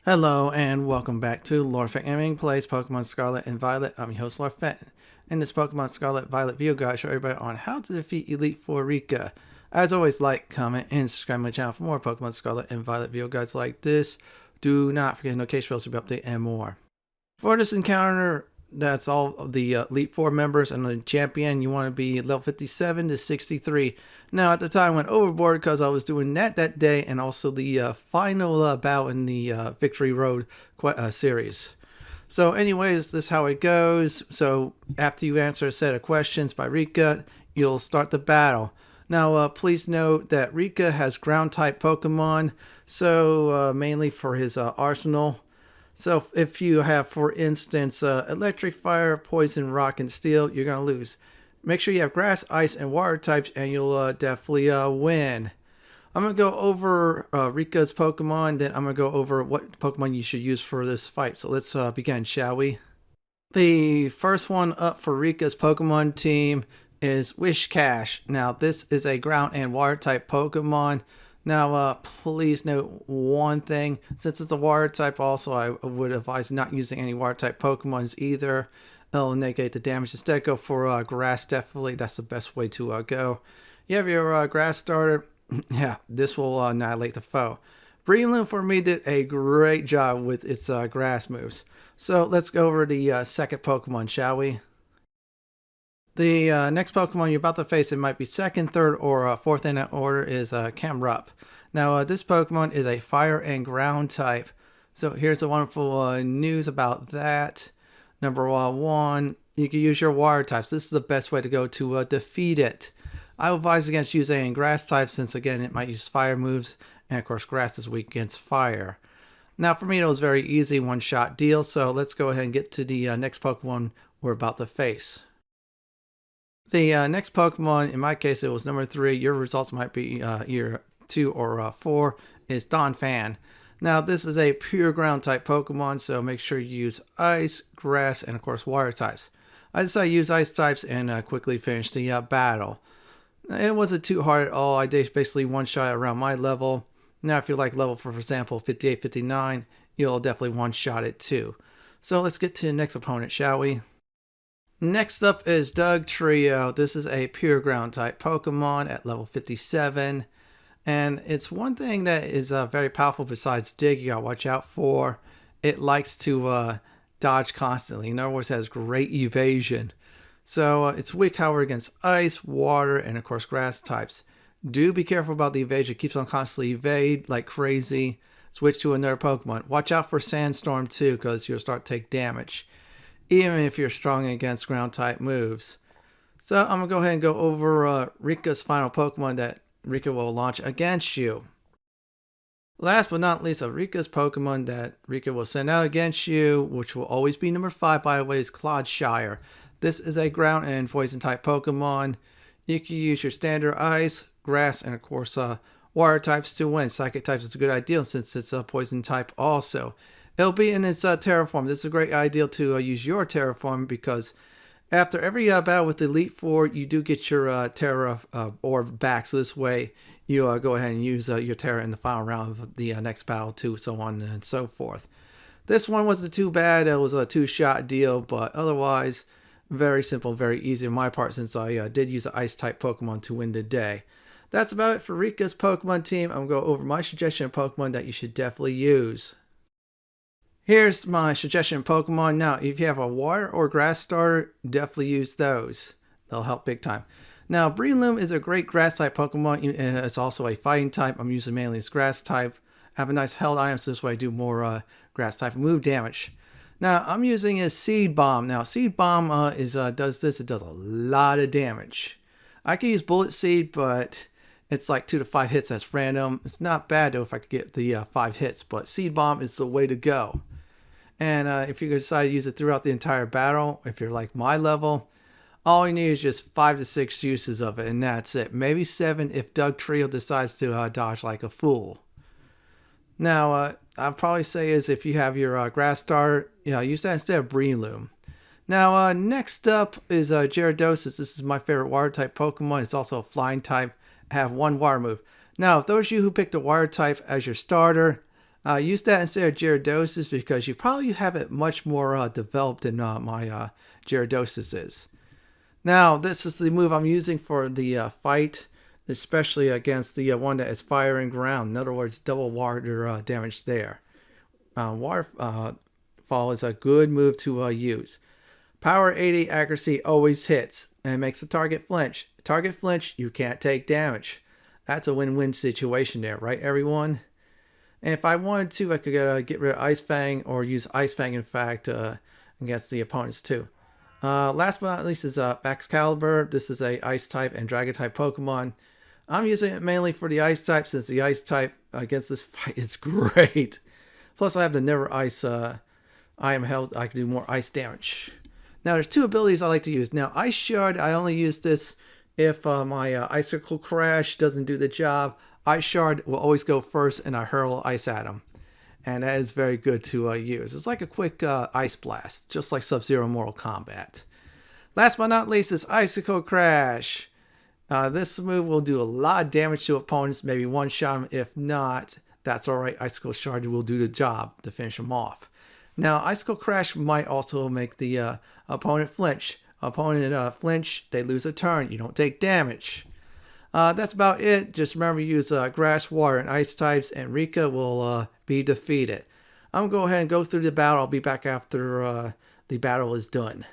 Hello and welcome back to Lorfet Gaming Plays Pokemon Scarlet and Violet. I'm your host Lorfet. In this Pokemon Scarlet Violet video guide, I show everybody on how to defeat Elite Four Rika. As always, like, comment, and subscribe to my channel for more Pokemon Scarlet and Violet video guides like this. Do not forget notification bells to be updated and more. For this encounter, that's all of the Elite Four members, and the champion, you want to be level 57 to 63. Now, at the time, I went overboard because I was doing that day, and also the final battle in the Victory Road series. So anyways, this is how it goes. So after you answer a set of questions by Rika, you'll start the battle. Now, please note that Rika has ground-type Pokemon, so mainly for his arsenal. So if you have, for instance, electric, fire, poison, rock, and steel, you're going to lose. Make sure you have grass, ice, and water types, and you'll definitely win. I'm going to go over Rika's Pokemon, then I'm going to go over what Pokemon you should use for this fight. So let's begin, shall we? The first one up for Rika's Pokemon team is Whiscash. Now, this is a ground and water type Pokemon. Now, please note one thing. Since it's a water type also, I would advise not using any water type Pokemons either. It'll negate the damage. Instead, go for grass, definitely. That's the best way to go. You have your grass starter. Yeah, this will annihilate the foe. Breloom for me did a great job with its grass moves. So let's go over the second Pokemon, shall we? The next Pokemon you're about to face, it might be second, third, or fourth in that order, is Camerupt. Now, this Pokemon is a fire and ground type. So here's the wonderful news about that. Number one, you can use your water types. This is the best way to go to defeat it. I would advise against using grass types since, again, it might use fire moves. And, of course, grass is weak against fire. Now, for me, it was very easy, one-shot deal. So let's go ahead and get to the next Pokemon we're about to face. The next Pokemon, in my case, it was number 3. Your results might be either 2 or 4, is Donphan. Now, this is a pure ground type Pokemon, so make sure you use ice, grass, and of course water types. I decided to use ice types and quickly finish the battle. It wasn't too hard at all. I did basically one-shot around my level. Now, if you're like level, for example, 58, 59, you'll definitely one-shot it too. So let's get to the next opponent, shall we? Next up is Dugtrio. This is a pure ground type Pokemon at level 57. And it's one thing that is very powerful besides dig you gotta watch out for. It likes to dodge constantly. In other words, it has great evasion. So it's weak, however, against ice, water, and of course grass types. Do be careful about the evasion. It keeps on constantly evade like crazy. Switch to another Pokemon. Watch out for Sandstorm too, because you'll start to take damage, even if you're strong against ground type moves. So I'm going to go ahead and go over Rika's final Pokemon that Rika will launch against you. Last but not least, Rika's Pokemon that Rika will send out against you, which will always be number 5 by the way, is Clodsire. This is a ground and poison type Pokemon. You can use your standard ice, grass, and of course water types to win. Psychic types is a good idea since it's a poison type also. It'll be in its Tera form. This is a great idea to use your Tera form because after every battle with the Elite Four, you do get your Tera orb back. So this way, you go ahead and use your Tera in the final round of the next battle too, so on and so forth. This one wasn't too bad. It was a 2-shot deal, but otherwise, very simple, very easy on my part since I did use an Ice-type Pokemon to win the day. That's about it for Rika's Pokemon team. I'm going to go over my suggestion of Pokemon that you should definitely use. Here's my suggestion Pokemon. Now, if you have a water or grass starter, definitely use those. They'll help big time. Now, Breloom is a great grass type Pokemon. It's also a fighting type. I'm using mainly as grass type. I have a nice held item, so this way I do more grass type move damage. Now, I'm using a Seed Bomb. Now, Seed Bomb does this. It does a lot of damage. I can use Bullet Seed, but it's like 2 to 5 hits. That's random. It's not bad though if I could get the 5 hits, but Seed Bomb is the way to go. And if you decide to use it throughout the entire battle, if you're like my level, all you need is just 5 to 6 uses of it, and that's it. Maybe 7 if Dugtrio decides to dodge like a fool. Now, I'd probably say is if you have your grass starter, use that instead of Breloom. Now, next up is Gyarados. This is my favorite water type Pokemon. It's also a flying type. I have 1 water move. Now, if those of you who picked the water type as your starter, Use that instead of Gyarados because you probably have it much more developed than my Gyarados is. Now, this is the move I'm using for the fight, especially against the one that is fire and ground. In other words, double water damage there. Waterfall is a good move to use. Power 80 accuracy always hits and makes the target flinch. Target flinch, you can't take damage. That's a win-win situation there, right everyone? And if I wanted to, I could get rid of Ice Fang or use Ice Fang, in fact, against the opponents too. Last but not least is Excalibur. This is a Ice type and Dragon type Pokemon. I'm using it mainly for the Ice type since the Ice type against this fight is great. Plus I have the Never Ice item held. I can do more ice damage. Now there's two abilities I like to use. Now Ice Shard, I only use this if my Icicle Crash doesn't do the job. Ice Shard will always go first and I hurl ice at him. And that is very good to use. It's like a quick Ice Blast, just like Sub-Zero Mortal Kombat. Last but not least is Icicle Crash. This move will do a lot of damage to opponents, maybe one-shot them. If not, that's alright. Icicle Shard will do the job to finish them off. Now, Icicle Crash might also make the opponent flinch. Opponent flinch, they lose a turn. You don't take damage. That's about it. Just remember to use grass, water, and ice types, and Rika will be defeated. I'm going to go ahead and go through the battle. I'll be back after the battle is done.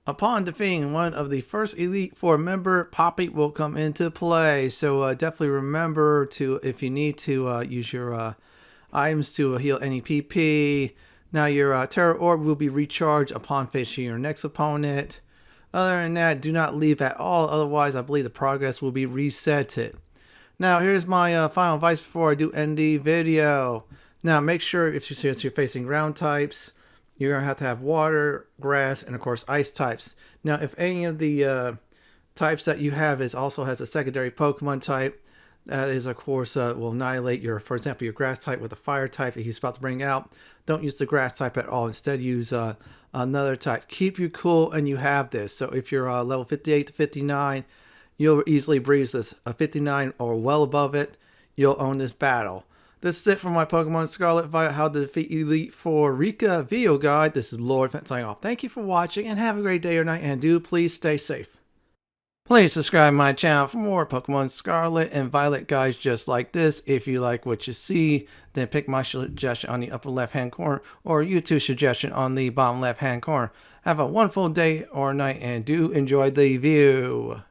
Upon defeating one of the first Elite Four member, Poppy will come into play. So definitely remember to, if you need to, use your items to heal any PP. Now your Tera Orb will be recharged upon facing your next opponent. Other than that, do not leave at all, otherwise I believe the progress will be resetted. Now here's my final advice before I do end the video. Now make sure, if you're facing ground types, you're going to have water, grass, and of course ice types. Now if any of the types that you have also has a secondary Pokemon type, that is of course will annihilate your, for example, your grass type with a fire type that he's about to bring out. Don't use the grass type at all. Instead use another type. Keep you cool and you have this. So if you're level 58 to 59, you'll easily breeze this. 59 or well above it, you'll own this battle. This is it for my Pokemon Scarlet How to Defeat Elite Four Rika video guide. This is Lord signing off. Thank you for watching and have a great day or night, and do please stay safe. Please subscribe to my channel for more Pokemon Scarlet and Violet guides just like this. If you like what you see, then pick my suggestion on the upper left hand corner or YouTube suggestion on the bottom left hand corner. Have a wonderful day or night and do enjoy the view.